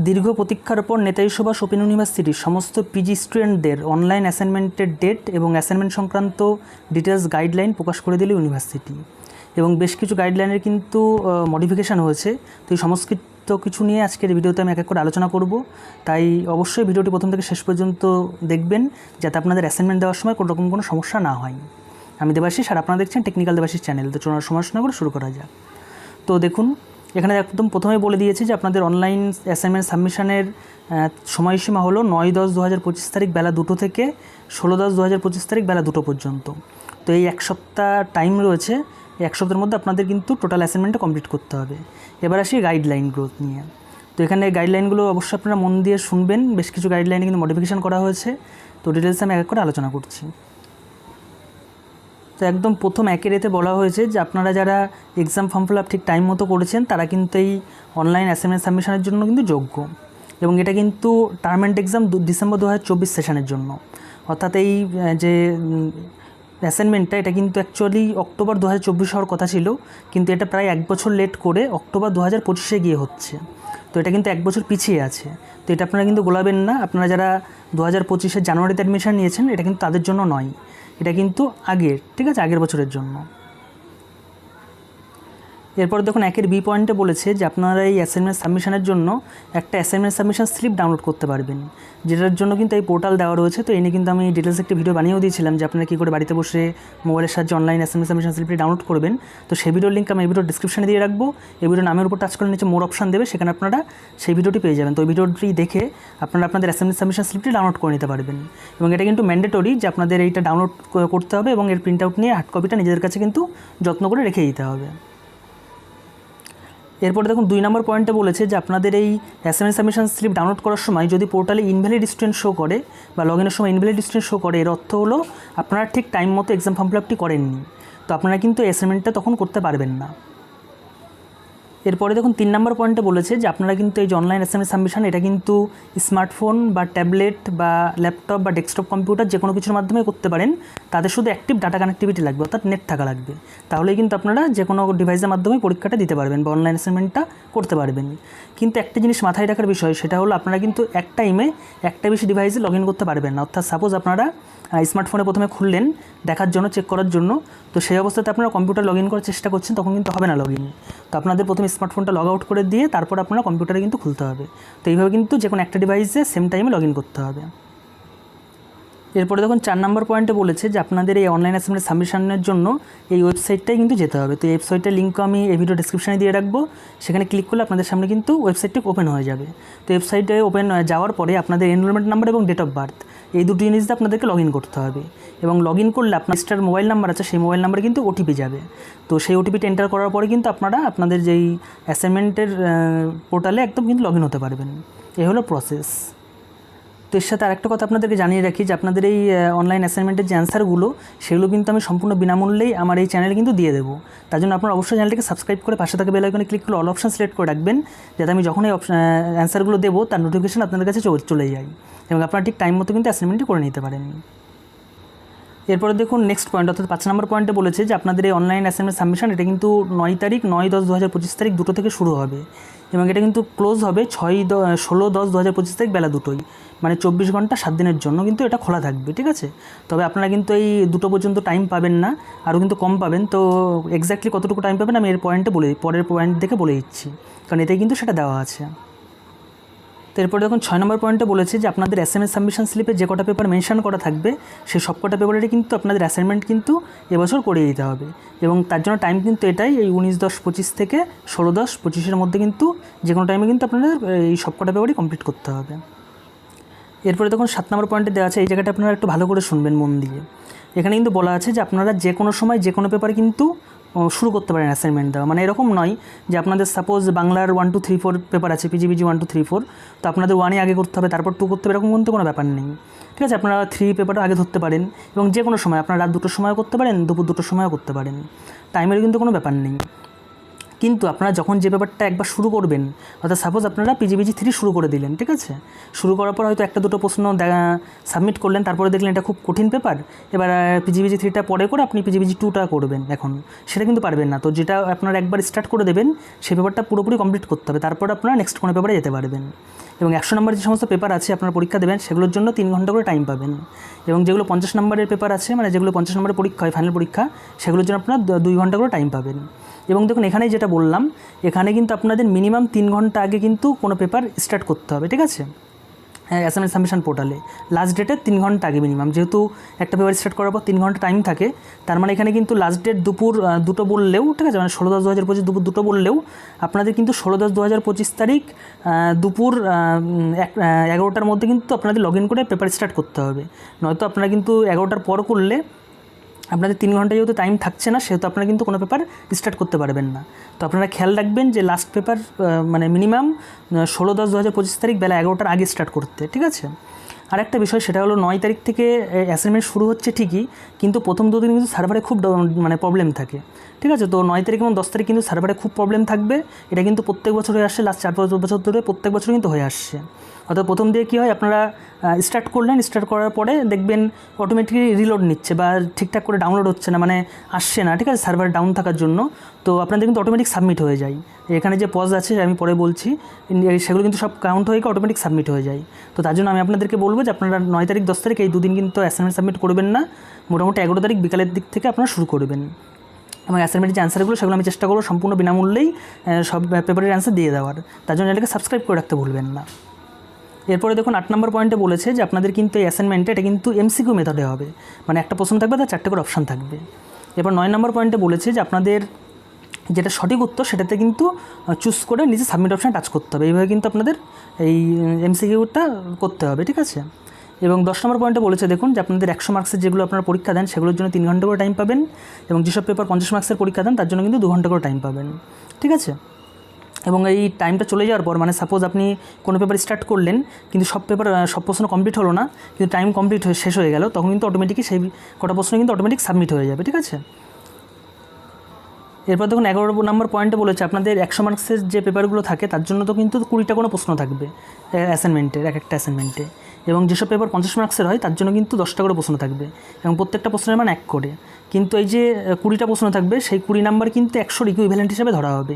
দীর্ঘ প্রতীক্ষার পর নেতাজি সুভাষ ওপেন ইউনিভার্সিটির সমস্ত পিজি স্টুডেন্টদের অনলাইন অ্যাসাইনমেন্টের ডেট এবং অ্যাসাইনমেন্ট সংক্রান্ত ডিটেলস গাইডলাইন প্রকাশ করে দিল ইউনিভার্সিটি। এবং বেশ কিছু গাইডলাইনের কিন্তু মডিফিকেশান হয়েছে। তো এই সমস্ত কিছু নিয়ে আজকের ভিডিওতে আমি এক এক করে আলোচনা করব। তাই অবশ্যই ভিডিওটি প্রথম থেকে শেষ পর্যন্ত দেখবেন, যাতে আপনাদের অ্যাসাইনমেন্ট দেওয়ার সময় কোনো রকম কোনো সমস্যা না হয়। আমি দেবাশিস, আর আপনারা দেখছেন টেকনিক্যাল দেবাশিস চ্যানেল। তো চলার সময় করে শুরু করা যাক। তো দেখুন, এখানে একদম প্রথমেই বলে দিয়েছি যে আপনাদের অনলাইন অ্যাসাইনমেন্ট সাবমিশনের সময়সীমা হলো 9-10-2025 তারিখ বেলা 2টো থেকে 16-10-2025 তারিখ বেলা 2টো পর্যন্ত। তো এই এক সপ্তাহ টাইম রয়েছে। এই এক সপ্তাহের মধ্যে আপনাদের কিন্তু টোটাল অ্যাসাইনমেন্টটা কমপ্লিট করতে হবে। এবার আসি গাইডলাইনগুলো নিয়ে। তো এখানে গাইডলাইনগুলো অবশ্যই আপনারা মন দিয়ে শুনবেন। বেশ কিছু গাইডলাইনে কিন্তু মডিফিকেশান করা হয়েছে। তো ডিটেলস আমি এক এক করে আলোচনা করছি। তো একদম প্রথম একের এতে বলা হয়েছে যে আপনারা যারা এক্সাম ফর্ম ফিল আপ ঠিক টাইম মতো করেছেন, তারা কিন্তু এই অনলাইন অ্যাসাইনমেন্ট সাবমিশনের জন্য কিন্তু যোগ্য। এবং এটা কিন্তু টার্ম অ্যান্ড এক্সাম ডিসেম্বর 2024 সেশনের জন্য। অর্থাৎ এই যে অ্যাসাইনমেন্টটা, এটা কিন্তু অ্যাকচুয়ালি অক্টোবর 2024 হওয়ার কথা ছিল, কিন্তু এটা প্রায় 1 বছর লেট করে অক্টোবর 2025 গিয়ে হচ্ছে। তো এটা কিন্তু 1 বছর পিছিয়ে আছে। তো এটা আপনারা কিন্তু গোলাবেন না। আপনারা যারা 2025 জানুয়ারিতে অ্যাডমিশন নিয়েছেন, এটা কিন্তু তাদের জন্য নয়, এটা কিন্তু আগের, ঠিক আছে, আগের বছরের জন্য। এরপর দেখুন, একের বি পয়েন্টে বলেছে যে আপনারা এই অ্যাসাইনমেন্ট সাবমিশনের জন্য একটা অ্যাসাইনমেন্ট সাবমিশন স্লিপ ডাউনলোড করতে পারবেন, যেটার জন্য কিন্তু এই পোর্টাল দেওয়া রয়েছে। তো এই নিয়ে কিন্তু আমি ডিটেলস একটি ভিডিও বানিয়েও দিয়েছিলাম যে আপনারা কী করে বাড়িতে বসে মোবাইলের সাহায্যে অনলাইন অ্যাসাইনমেন্ট সাবমিশন স্লিপটি ডাউনলোড করবেন। তো সেই ভিডিওর লিঙ্ক আমি এই ভিডিওর ডিসক্রিপশনে দিয়ে রাখবো। এই ভিডিও নামের উপর টাচ করে নিচে মোর অপশান দেবে, সেখানে আপনারা সেই ভিডিওটি পেয়ে যাবেন। তো ওই ভিডিওটি দেখে আপনারা আপনাদের অ্যাসাইনমেন্ট সাবমিশন স্লিপটি ডাউনলোড করে নিতে পারবেন। এবং এটা কিন্তু ম্যান্ডেটরি যে আপনাদের এইটা ডাউনলোড করতে হবে, এবং এর প্রিন্ট আউট নিয়ে হার্ড কপিটা নিজেদের কাছে কিন্তু যত্ন করে রেখে দিতে হবে। এরপরে দেখুন, 2 নম্বর পয়েন্টে বলেছে যে আপনাদের এই অ্যাসাইনমেন্ট সাবমিশন স্লিপ ডাউনলোড করার সময় যদি পোর্টালে ইনভ্যালিড স্টুডেন্ট শো করে বা লগ ইনের সময় ইনভ্যালিড স্টুডেন্ট শো করে, এর অর্থ হলো আপনারা ঠিক টাইম মতো এক্সাম ফর্ম ফিল আপটি করেননি। তো আপনারা কিন্তু অ্যাসাইনমেন্টটা তখন করতে পারবেন না। এরপরে দেখুন, 3 নম্বর পয়েন্টে বলেছে যে আপনারা কিন্তু এই যে অনলাইন অ্যাসাইনমেন্ট সাবমিশন, এটা কিন্তু স্মার্টফোন বা ট্যাবলেট বা ল্যাপটপ বা ডেস্কটপ কম্পিউটার যে কোনো কিছুর মাধ্যমে করতে পারেন। তাদের শুধু অ্যাক্টিভ ডাটা কানেক্টিভিটি লাগবে, অর্থাৎ নেট থাকা লাগবে। তাহলেই কিন্তু আপনারা যে কোনো ডিভাইসের মাধ্যমে পরীক্ষাটা দিতে পারবেন বা অনলাইন অ্যাসাইনমেন্টটা করতে পারবেন। কিন্তু একটা জিনিস মাথায় রাখার বিষয়, সেটা হলো আপনারা কিন্তু এক টাইমে একটা বেশি ডিভাইসে লগ ইন করতে পারবেন না। অর্থাৎ সাপোজ আপনারা স্মার্টফোনে প্রথমে খুললেন দেখার জন্য, চেক করার জন্য। তো সেই অবস্থাতে আপনারা কম্পিউটার লগ ইন করার চেষ্টা করছেন, তখন কিন্তু হবে না লগ ইন। তো আপনাদের প্রথমে স্মার্টফোনটা লগ আউট করে দিয়ে তারপর আপনারা কম্পিউটারে কিন্তু খুলতে হবে। তো এইভাবে কিন্তু যে কোনো একটা ডিভাইসে সেম টাইমে লগ ইন করতে হবে। এরপরে দেখুন, 4 নম্বর পয়েন্টে বলেছে যে আপনাদের এই অনলাইন অ্যাসাইনমেন্ট সাবমিশনের জন্য এই ওয়েবসাইটটাই কিন্তু যেতে হবে। তো এই ওয়েবসাইটের লিঙ্কও আমি এই ভিডিও ডিসক্রিপশনে দিয়ে রাখবো। সেখানে ক্লিক করলে আপনাদের সামনে কিন্তু ওয়েবসাইটটি ওপেন হয়ে যাবে। তো ওয়েবসাইটে ওপেন যাওয়ার পরে আপনাদের এনরোলমেন্ট নাম্বার এবং ডেট অফ বার্থ, এই দুটো জিনিস দিয়ে আপনাদেরকে লগ ইন করতে হবে। এবং লগ ইন করলে আপনার রেজিস্টার মোবাইল নাম্বার আছে, সেই মোবাইল নাম্বারে কিন্তু ওটিপি যাবে। তো সেই ওটিপিটা এন্টার করার পরে কিন্তু আপনারা আপনাদের যেই অ্যাসাইনমেন্টের পোর্টালে একদম কিন্তু লগ ইন হতে পারবেন। এই হলো প্রসেস। তো এর সাথে আরেকটা কথা আপনাদেরকে জানিয়ে রাখি যে আপনাদের এই অনলাইন অ্যাসাইনমেন্টের যে অ্যান্সারগুলো, সেগুলো কিন্তু আমি সম্পূর্ণ বিনামূল্যেই আমার এই চ্যানেলে কিন্তু দিয়ে দেবো। তার জন্য আপনারা অবশ্যই চ্যানেলটিকে সাবস্ক্রাইব করে পাশে থাকা বেল আইকনে ক্লিক করে অল অপশন সিলেক্ট করে রাখবেন, যাতে আমি যখন এই অ্যান্সারগুলো দেবো তার নোটিফিকেশন আপনাদের কাছে চলে যায়, এবং আপনারা ঠিক টাইম মতো কিন্তু অ্যাসাইনমেন্টটি করে নিতে পারেন। এরপরে দেখুন, নেক্সট পয়েন্ট, অর্থাৎ 5 নম্বর পয়েন্টে বলেছে যে আপনাদের এই অনলাইন অ্যাসাইনমেন্ট সাবমিশন, এটা কিন্তু 9-10-2025 তারিখ 2টো থেকে শুরু হবে, এবং এটা কিন্তু ক্লোজ হবে 16-10-2025 তারিখ বেলা 2টোয়, মানে 24 ঘন্টা 7 দিনের জন্য কিন্তু এটা খোলা থাকবে, ঠিক আছে। তবে আপনারা কিন্তু এই 2টো পর্যন্ত টাইম পাবেন না, আরও কিন্তু কম পাবেন। তো এক্স্যাক্টলি কতটুকু টাইম পাবেন আমি এর পয়েন্টে পরের পয়েন্ট দেখে বলে দিচ্ছি, কারণ এতেই কিন্তু সেটা দেওয়া আছে। তো এরপর দেখুন, 6 নম্বর পয়েন্টে বলেছে যে আপনাদের অ্যাসাইনমেন্ট সাবমিশন স্লিপে যে কটা পেপার মেনশন করা থাকবে, সেই সব কটা পেপারেরই কিন্তু আপনাদের অ্যাসাইনমেন্ট কিন্তু এবছর করিয়ে দিতে হবে। এবং তার জন্য টাইম কিন্তু এটাই, এই 19-10-25 থেকে 16-10-25 মধ্যে কিন্তু যে কোনো টাইমে কিন্তু আপনাদের এই সব কটা পেপারই কমপ্লিট করতে হবে। এরপরে দেখুন, 7 নম্বর পয়েন্টে দেওয়া আছে, এই জায়গাটা আপনারা একটু ভালো করে শুনবেন মন দিয়ে। এখানে কিন্তু বলা আছে যে আপনারা যে কোনো সময় যে কোনো পেপারে কিন্তু শুরু করতে পারেন অ্যাসাইনমেন্ট দেওয়া। মানে এরকম নয় যে আপনাদের সাপোজ বাংলার 1-2-3-4 পেপার আছে, পিজিবিজি 1-2-3-4, তো আপনাদের 1-ই আগে করতে হবে, তারপর 2 করতে হবে, এরকম কিন্তু কোনো ব্যাপার নেই, ঠিক আছে। আপনারা 3 পেপারও আগে ধরতে পারেন, এবং যে কোনো সময় আপনারা রাত 2টোর সময়ও করতে পারেন, দুপুর 2টোর সময়ও করতে পারেন, টাইমের কিন্তু কোনো ব্যাপার নেই। কিন্তু আপনারা যখন যে পেপারটা একবার শুরু করবেন, অর্থাৎ সাপোজ আপনারা পিজিবিজি 3 শুরু করে দিলেন, ঠিক আছে। শুরু করার পর হয়তো 1-2টো প্রশ্ন সাবমিট করলেন, তারপরে দেখলেন এটা খুব কঠিন পেপার, এবার পিজিবিজি 3টা পরে করে আপনি পিজিবিজি 2টা করবেন, এখন সেটা কিন্তু পারবেন না। তো যেটা আপনারা একবার স্টার্ট করে দেবেন, সেই পেপারটা পুরোপুরি কমপ্লিট করতে হবে, তারপর আপনারা নেক্সট কোনো পেপারে যেতে পারবেন। এবং 100 নম্বরের যে সমস্ত পেপার আছে আপনারা পরীক্ষা দেবেন সেগুলোর জন্য 3 ঘন্টা করে টাইম পাবেন। এবং যেগুলো 50 নম্বরের পেপার আছে, মানে যেগুলো 50 নম্বরের পরীক্ষা হয়, ফাইনাল পরীক্ষা, সেগুলোর জন্য আপনারা 2 ঘন্টা করে টাইম পাবেন। এবং দেখুন এখানেই যেটা বললাম, এখানে কিন্তু আপনাদের মিনিমাম 3 ঘন্টা আগে কিন্তু কোনো পেপার স্টার্ট করতে হবে, ঠিক আছে? অ্যাসাইনমেন্ট সাবমিশন পোর্টালে লাস্ট ডেটের 3 ঘন্টা আগে মিনিমাম, যেহেতু একটা পেপার স্টার্ট করার পর 3 ঘন্টা টাইম থাকে, তার মানে এখানে কিন্তু লাস্ট ডেট দুপুর 2টো বললেও, ঠিক আছে, মানে 16/10/2025 দুপুর 2টো বললেও আপনাদের কিন্তু 16/10/2025 তারিখ দুপুর 11টার মধ্যে কিন্তু আপনাদের লগ ইন করে পেপার স্টার্ট করতে হবে। নয়তো আপনারা কিন্তু 11টার পর করলে আপনাদের 3 ঘন্টা যেহেতু টাইম থাকছে না, সেহেতু আপনারা কিন্তু কোনো পেপার স্টার্ট করতে পারবেন না। তো আপনারা খেয়াল রাখবেন যে লাস্ট পেপার মানে মিনিমাম 16/10/2025 তারিখ বেলা 11টার আগে স্টার্ট করতে, ঠিক আছে? আর একটা বিষয়, সেটা হলো 9 তারিখ থেকে অ্যাসাইনমেন্ট শুরু হচ্ছে ঠিকই, কিন্তু প্রথম 2 দিন কিন্তু সার্ভারে খুব মানে প্রবলেম থাকে, ঠিক আছে? তো 9 তারিখ এবং 10 তারিখ কিন্তু সার্ভারে খুব প্রবলেম থাকবে। এটা কিন্তু প্রত্যেক বছর হয়ে আসছে, লাস্ট 4-5 বছর ধরে প্রত্যেক বছর কিন্তু হয়ে আসছে। অর্থাৎ প্রথম দিয়ে কী হয়, আপনারা স্টার্ট করলেন, স্টার্ট করার পরে দেখবেন অটোমেটিকলি রিলোড নিচ্ছে বা ঠিকঠাক করে ডাউনলোড হচ্ছে না, মানে আসছে না, ঠিক আছে, সার্ভার ডাউন থাকার জন্য। তো আপনাদের কিন্তু অটোমেটিক সাবমিট হয়ে যায়। এখানে যে পজ আছে আমি পরে বলছি, সেগুলো কিন্তু সব কাউন্ট হয়ে অটোমেটিক সাবমিট হয়ে যায়। তো তার জন্য আমি আপনাদেরকে বলবো যে আপনারা 9 তারিখ 10 তারিখ এই 2 দিন কিন্তু অ্যাসাইনমেন্ট সাবমিট করবেন না, মোটামুটি 11 তারিখ বিকালের দিক থেকে আপনারা শুরু করবেন। এবং অ্যাসাইনমেন্টের যে অ্যান্সারগুলো সেগুলো আমি চেষ্টা করবো সম্পূর্ণ বিনামূল্যেই সব পেপারের অ্যান্সার দিয়ে দেওয়ার। তার জন্য এটাকে সাবস্ক্রাইব করে রাখতে ভুলবেন না। এরপরে দেখুন 8 নম্বর পয়েন্টে বলেছে যে আপনাদের কিন্তু এই অ্যাসাইনমেন্টে এটা কিন্তু MCQ মেথডে হবে, মানে একটা প্রশ্ন থাকবে, তার 4টে করে অপশান থাকবে। এরপর 9 নম্বর পয়েন্টে বলেছে যে আপনাদের যেটা সঠিক উত্তর সেটাতে কিন্তু চুজ করে নিচে সাবমিট অপশান টাচ করতে হবে। এইভাবে কিন্তু আপনাদের এই MCQটা করতে হবে, ঠিক আছে? এবং 10 নম্বর পয়েন্টে বলেছে দেখুন যে আপনাদের 100 মার্কসের যেগুলো আপনারা পরীক্ষা দেন সেগুলোর জন্য 3 ঘন্টা করে টাইম পাবেন, এবং যেসব পেপার 50 মার্কসের পরীক্ষা দেন তার জন্য কিন্তু 2 ঘন্টা করে টাইম পাবেন, ঠিক আছে? এবং এই টাইমটা চলে যাওয়ার পর, মানে সাপোজ আপনি কোনো পেপার স্টার্ট করলেন কিন্তু সব প্রশ্ন কমপ্লিট হলো না, কিন্তু টাইম কমপ্লিট হয়ে শেষ হয়ে গেল, তখন কিন্তু অটোমেটিকই সেই কটা প্রশ্ন কিন্তু অটোমেটিক সাবমিট হয়ে যাবে, ঠিক আছে? এরপর দেখুন 11 নম্বর পয়েন্টে বলেছে আপনাদের 100 মার্কসের যে পেপারগুলো থাকে তার জন্য তো কিন্তু 20টা কোনো প্রশ্ন থাকবে অ্যাসাইনমেন্টের, এক একটা অ্যাসাইনমেন্টে। এবং যেসব পেপার 50 মার্কসের হয় তার জন্য কিন্তু 10টা করে প্রশ্ন থাকবে, এবং প্রত্যেকটা প্রশ্নের মান 1 করে। কিন্তু এই যে 20টা প্রশ্ন থাকবে, সেই 20 নাম্বার কিন্তু 100 ইকুইভ্যালেন্ট হিসেবে ধরা হবে।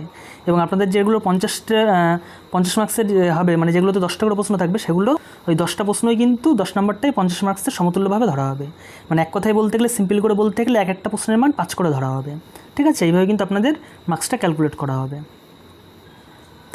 এবং আপনাদের যেগুলো 50 মার্কসের হবে, মানে যেগুলোতে 10টা করে প্রশ্ন থাকবে, সেগুলো ওই 10টা প্রশ্নই কিন্তু 10 নাম্বারটাই 50 মার্কসের সমতুল্যভাবে ধরা হবে। মানে এক কথায় বলতে গেলে, সিম্পল করে বলতে গেলে, এক একটা প্রশ্নের মান 5 করে ধরা হবে, ঠিক আছে? এইভাবে কিন্তু আপনাদের মার্কসটা ক্যালকুলেট করা হবে।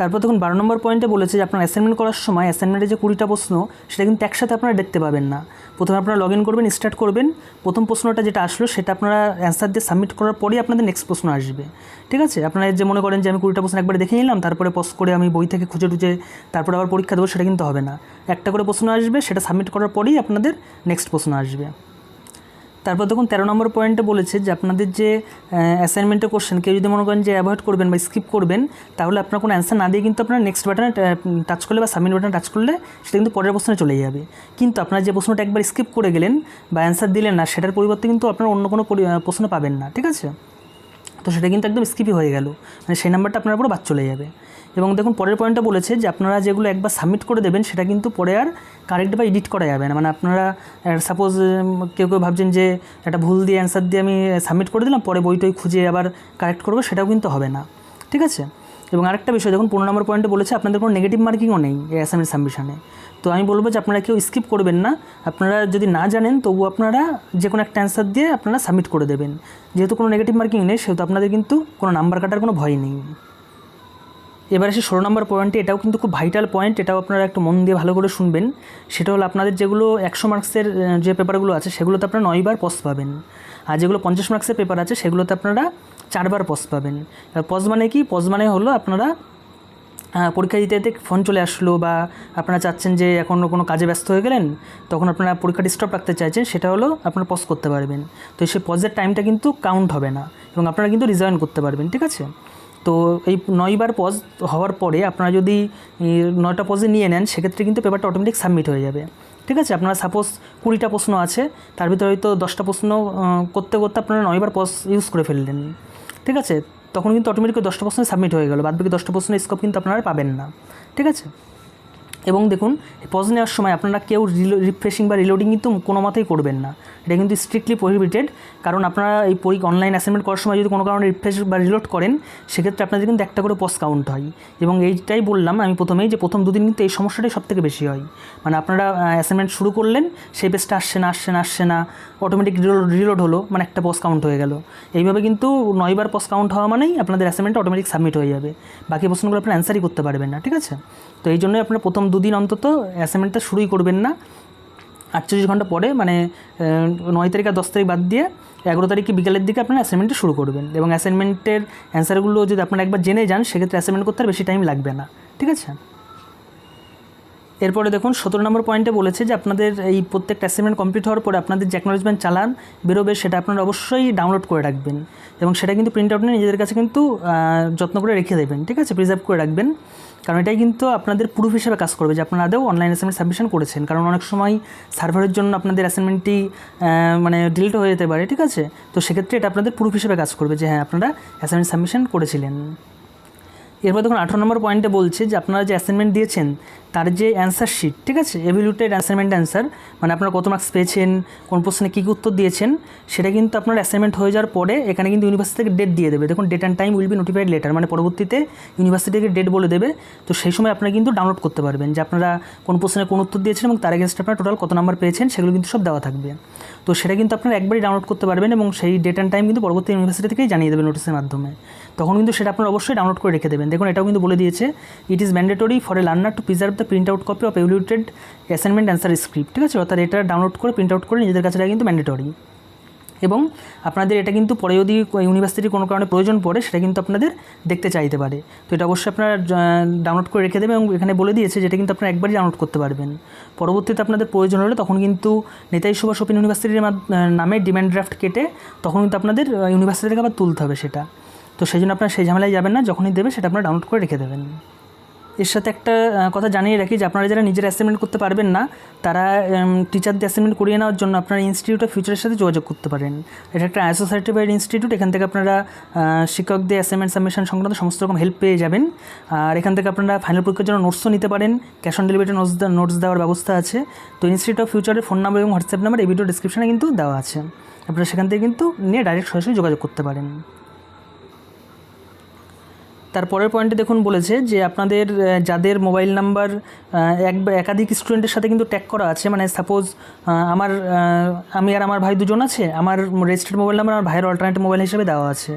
তারপর দেখুন 12 নম্বর পয়েন্টে বলেছে যে আপনার অ্যাসাইনমেন্ট করার সময় অ্যাসাইনমেন্টে যে 20টা প্রশ্ন সেটা কিন্তু একসাথে আপনারা দেখতে পাবেন না। প্রথমে আপনারা লগ ইন করবেন, স্টার্ট করবেন, প্রথম প্রশ্নটা যেটা আসলো সেটা আপনারা অ্যান্সার দিয়ে সাবমিট করার পরেই আপনাদের নেক্সট প্রশ্ন আসবে, ঠিক আছে? আপনারা যে মনে করেন যে আমি 20টা প্রশ্ন একবার দেখে নিলাম, তারপরে পজ করে আমি বই থেকে খুঁজে টুজে তারপরে আবার পরীক্ষা দেবো, সেটা কিন্তু হবে না। একটা করে প্রশ্ন আসবে, সেটা সাবমিট করার পরেই আপনাদের নেক্সট প্রশ্ন আসবে। তারপর দেখুন 13 নম্বর পয়েন্টে বলেছে যে আপনাদের যে অ্যাসাইনমেন্টের কোশ্চেন কেউ যদি মনে করেন যে অ্যাভয়েড করবেন বা স্কিপ করবেন, তাহলে আপনার কোনো অ্যান্সার না দিয়ে কিন্তু আপনার নেক্সট বাটনে টাচ করলে বা সাবমিট বাটনে টাচ করলে সেটা কিন্তু পরের প্রশ্নে চলে যাবে। কিন্তু আপনার যে প্রশ্নটা একবার স্কিপ করে গেলেন বা অ্যান্সার দিলেন না, সেটার পরিবর্তে কিন্তু আপনার অন্য কোনো প্রশ্ন পাবেন না, ঠিক আছে? তো সেটা কিন্তু একদম স্কিপই হয়ে গেল, মানে সেই নাম্বারটা আপনার পুরো বাদ চলে যাবে। এবং দেখুন পরের পয়েন্টটা বলেছে যে আপনারা যেগুলো একবার সাবমিট করে দেবেন সেটা কিন্তু পরে আর কারেক্ট বা এডিট করা যাবে না। মানে আপনারা সাপোজ কেউ ভাবছেন যে একটা ভুল দিয়ে অ্যান্সার দিয়ে আমি সাবমিট করে দিলাম, পরে বইটই খুঁজে আবার কারেক্ট করবো, সেটাও কিন্তু হবে না, ঠিক আছে? এবং আরেকটা বিষয় দেখুন 15 নম্বর পয়েন্টে বলেছে আপনাদের কোনো নেগেটিভ মার্কিংও নেই এই অ্যাসাইনমেন্ট সাবমিশনে। তো আমি বলবো যে আপনারা কেউ স্কিপ করবেন না, আপনারা যদি না জানেন তবু আপনারা যে কোনো একটা অ্যান্সার দিয়ে আপনারা সাবমিট করে দেবেন। যেহেতু কোনো নেগেটিভ মার্কিং নেই, সেহেতু আপনাদের কিন্তু কোনো নাম্বার কাটার কোনো ভয় নেই। এবার আসি 16 নম্বর পয়েন্টে, এটাও কিন্তু খুব ভাইটাল পয়েন্ট, এটাও আপনারা একটু মন দিয়ে ভালো করে শুনবেন। সেটা হলো আপনাদের যেগুলো 100 মার্কসের যে পেপারগুলো আছে সেগুলোতে আপনারা 9 বার পজ পাবেন, আর যেগুলো 50 মার্কসের পেপার আছে সেগুলোতে আপনারা 4 বার পজ পাবেন। পজ মানে কি? পজ মানে হলো আপনারা পরীক্ষা দিতে দিতে ফোন চলে আসলো, বা আপনারা চাচ্ছেন যে এখন কোনো কাজে ব্যস্ত হয়ে গেলেন, তখন আপনারা পরীক্ষাটা স্টপ রাখতে চাইছেন, সেটা হলো আপনারা পজ করতে পারবেন। তো সেই পজের টাইমটা কিন্তু কাউন্ট হবে না, এবং আপনারা কিন্তু রিজয়েন করতে পারবেন, ঠিক আছে? তো এই 9 বার পজ হওয়ার পরে আপনারা যদি 9টা পজে নিয়ে নেন, সেক্ষেত্রে কিন্তু পেপারটা অটোমেটিক সাবমিট হয়ে যাবে, ঠিক আছে? আপনারা সাপোজ 20টা প্রশ্ন আছে, তার ভিতরে হয়তো 10টা প্রশ্ন করতে করতে আপনারা 9 বার পজ ইউজ করে ফেললেন, ঠিক আছে? তখন কিন্তু অটোমেটিক 10টা প্রশ্ন সাবমিট হয়ে গেল, বাদ বাকি 10টা প্রশ্নের স্কোপ কিন্তু আপনারা পাবেন না, ঠিক আছে? এবং দেখুন পজ নেওয়ার সময় আপনারা কেউ রিফ্রেশিং বা রিলোডিং কিন্তু কোনো মতেই করবেন না, এটা কিন্তু স্ট্রিক্টলি প্রহিবিটেড। কারণ আপনারা এই অনলাইন অ্যাসাইনমেন্ট করার সময় যদি কোনো কারণে রিফ্রেশ বা রিলোড করেন, সেক্ষেত্রে আপনাদের কিন্তু একটা করে পজ কাউন্ট হয়। এবং এইটাই বললাম আমি প্রথমেই যে প্রথম দুদিন কিন্তু এই সমস্যাটাই সবথেকে বেশি হয়। মানে আপনারা অ্যাসাইনমেন্ট শুরু করলেন, সেই পেজটা আসছে না, অটোমেটিক রিলোড হলো, মানে একটা পজ কাউন্ট হয়ে গেল। এইভাবে কিন্তু 9 বার পজ কাউন্ট হওয়া মানেই আপনাদের অ্যাসাইনমেন্টটা অটোমেটিক সাবমিট হয়ে যাবে, বাকি প্রশ্নগুলো আপনার অ্যান্সারই করতে পারবেন না, ঠিক আছে? তো এই জন্যই আপনার প্রথম দুদিন অন্তত অ্যাসাইনমেন্টটা শুরুই করবেন না। 48 ঘন্টা পরে, মানে 9 তারিখ আর 10 তারিখ বাদ দিয়ে 11 তারিখে বিকালের দিকে আপনার অ্যাসাইনমেন্টটা শুরু করবেন। এবং অ্যাসাইনমেন্টের অ্যান্সারগুলো যদি আপনারা একবার জেনে যান, সেক্ষেত্রে অ্যাসাইনমেন্ট করতে আর বেশি টাইম লাগবে না, ঠিক আছে? এরপরে দেখুন 17 নম্বর পয়েন্টে বলেছে যে আপনাদের এই প্রত্যেকটা অ্যাসাইনমেন্ট কমপ্লিট হওয়ার পরে আপনাদের যে অ্যাকনোলেজমেন্ট চালান বেরোবে, সেটা আপনারা অবশ্যই ডাউনলোড করে রাখবেন এবং সেটা কিন্তু প্রিন্ট আউট নিয়ে নিজেদের কাছে কিন্তু যত্ন করে রেখে দেবেন, ঠিক আছে? প্রিজার্ভ করে রাখবেন, কারণ এটাই কিন্তু আপনাদের প্রুফ হিসেবে কাজ করবে যে আপনারা আদৌ অনলাইন অ্যাসাইনমেন্ট সাবমিশন করেছেন। কারণ অনেক সময় সার্ভারের জন্য আপনাদের অ্যাসাইনমেন্টটি মানে ডিলিট হয়ে যেতে পারে, ঠিক আছে? তো সেক্ষেত্রে এটা আপনাদের প্রুফ হিসেবে কাজ করবে যে হ্যাঁ আপনারা অ্যাসাইনমেন্ট সাবমিশন করেছিলেন। এরপর দেখুন 18 নম্বর পয়েন্টে বলছে যে আপনারা যে অ্যাসাইনমেন্ট দিয়েছেন তার যে অ্যান্সার শিট, ঠিক আছে, এভ্যালুয়েটেড অ্যাসাইনমেন্ট অ্যান্সার, মানে আপনারা কত মার্কস পেয়েছেন, কোন প্রশ্নে কী উত্তর দিয়েছেন, সেটা কিন্তু আপনার অ্যাসাইনমেন্ট হয়ে যাওয়ার পরে এখানে কিন্তু ইউনিভার্সিটি থেকে ডেট দিয়ে দেবে। দেখুন date and time will be notified letter, মানে পরবর্তীতে ইউনিভার্সিটি থেকে ডেট বলে দেবে। তো সেই সময় আপনারা কিন্তু ডাউনলোড করতে পারবেন যে আপনারা কোন প্রশ্নে কোন উত্তর দিয়েছেন এবং তার এগেনস্টে আপনারা টোটাল কত নাম্বার পেয়েছেন, সেগুলো কিন্তু সব দেওয়া থাকবে। তো সেটা কিন্তু আপনারা একবারই ডাউনলোড করতে পারবেন এবং সেই ডেট অ্যান্ড টাইম কিন্তু পরবর্তী ইউনিভার্সিটি থেকেই জানিয়ে দেবে নোটিসের মাধ্যমে। তখন কিন্তু সেটা আপনারা অবশ্যই ডাউনলোড করে রেখে দেবেন। দেখুন এটাও কিন্তু বলে দিয়েছে, it is mandatory for a learner to preserve the print out copy of evaluated assignment answer script, ঠিক আছে? অর্থাৎ এটা ডাউনলোড করে প্রিন্ট আউট করে নিজেদের কাছে রাখা কিন্তু ম্যান্ডেটরি। এবং আপনাদের এটা কিন্তু পরে যদি ইউনিভার্সিটির কোনো কারণে প্রয়োজন পড়ে, সেটা কিন্তু আপনাদের দেখতে চাইতে পারে। তো এটা অবশ্যই আপনারা ডাউনলোড করে রেখে দেবেন এবং এখানে বলে দিয়েছে যেটা কিন্তু আপনারা একবারই ডাউনলোড করতে পারবেন। পরবর্তীতে আপনাদের প্রয়োজন হলে তখন কিন্তু নেতাজি সুভাষ ওপেন ইউনিভার্সিটির নামে ডিমান্ড ড্রাফট কেটে তখন কিন্তু আপনাদের ইউনিভার্সিটি থেকে আবার তুলতে হবে সেটা। তো সেই জন্য আপনারা সেই ঝামেলায় যাবেন না, যখনই দেবে সেটা আপনারা ডাউনলোড করে রেখে দেবেন। এর সাথে একটা কথা জানিয়ে রাখি যে আপনারা যারা নিজের অ্যাসাইনমেন্ট করতে পারবেন না, তারা টিচারদের অ্যাসাইনমেন্ট করিয়ে নেওয়ার জন্য আপনারা ইনস্টিটিউট অফ ফিউচারের সাথে যোগাযোগ করতে পারেন। এটা একটা আইএসও সার্টিফাইড ইনস্টিটিউট, এখান থেকে আপনারা শিক্ষকদের অ্যাসাইনমেন্ট সাবমিশন সংক্রান্ত সমস্ত রকম হেল্প পেয়ে যাবেন। আর এখান থেকে আপনারা ফাইনাল পরীক্ষার জন্য নোটসও নিতে পারেন, ক্যাশ অন ডেলিভারি নোটস দেওয়ার ব্যবস্থা আছে। তো ইনস্টিটিউট অফ ফিউচারের ফোন নাম্বার এবং হোয়াটসঅ্যাপ নাম্বার এই ভিডিও ডিসক্রিপশনে কিন্তু দেওয়া আছে, আপনারা সেখান থেকে কিন্তু নিয়ে ডাইরেক্ট সরাসরি যোগাযোগ করতে পারেন। তারপরের পয়েন্টে দেখুন বলেছে যে আপনাদের যাদের মোবাইল নাম্বার একাধিক স্টুডেন্টের সাথে কিন্তু ট্যাগ করা আছে, মানে সাপোজ আমি আর আমার ভাই দুজন আছে, আমার রেজিস্টার্ড মোবাইল নাম্বার আমার ভাইয়ের অল্টারনেটিভ মোবাইল হিসেবে দেওয়া আছে,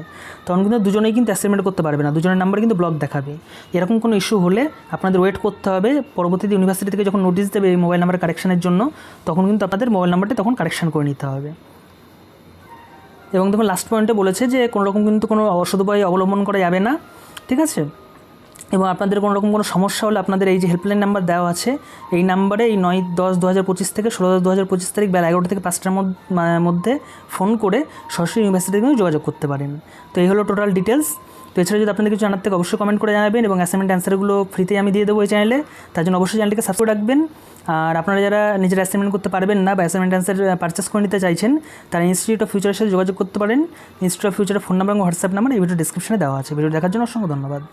তখন কিন্তু দুজনেই কিন্তু অ্যাসাইনমেন্ট করতে পারবে না, দুজনের নাম্বার কিন্তু ব্লক দেখাবে। এরকম কোনো ইস্যু হলে আপনাদের ওয়েট করতে হবে, পরবর্তীতে ইউনিভার্সিটি থেকে যখন নোটিশ দেবে এই মোবাইল নাম্বার কারেকশানের জন্য, তখন কিন্তু আপনাদের মোবাইল নাম্বারটি তখন কারেকশান করে নিতে হবে। এবং দেখুন লাস্ট পয়েন্টে বলেছে যে কোনো রকম কিন্তু কোনো অসৎ উপায় অবলম্বন করা যাবে না, ঠিক আছে? এবং আপনাদের কোনো রকম কোনো সমস্যা হলে আপনাদের এই যে হেল্পলাইন নাম্বার দেওয়া আছে, এই নাম্বারে এই 9/10/2025 থেকে 16/10/2025 তারিখ বেলা 11টা থেকে 5টার মধ্যে ফোন করে সরাসরি ইউনিভার্সিটির সঙ্গে যোগাযোগ করতে পারেন। তো এই হলো টোটাল ডিটেলস। তো এছাড়া যদি আপনাদের কিছু জানার থেকে অবশ্যই কমেন্ট করে জানাবেন এবং অ্যাসাইনমেন্ট অ্যান্সারগুলো ফ্রিতেই আমি দিয়ে দেবো এই চ্যানেলে, তার জন্য অবশ্যই চ্যানেলটিকে সাবস্ক্রাইব রাখবেন। আর আপনারা যারা নিজের অ্যাসাইনমেন্ট করতে পারবেন না বা অ্যাসাইনমেন্ট অ্যান্সার পারচেস করে নিতে চাইছেন, তারা ইনস্টিটিউট অফ ফিউচারের সাথে যোগাযোগ করতে পারেন। ইনস্টিটিউট অফ ফিউচারের ফোন নাম্বার এবং হোয়াটসঅ্যাপ নাম্বার এই ভিডিও ডিসক্রিপশনে দেওয়া আছে। ভিডিও দেখার জন্য অসংখ্য ধন্যবাদ।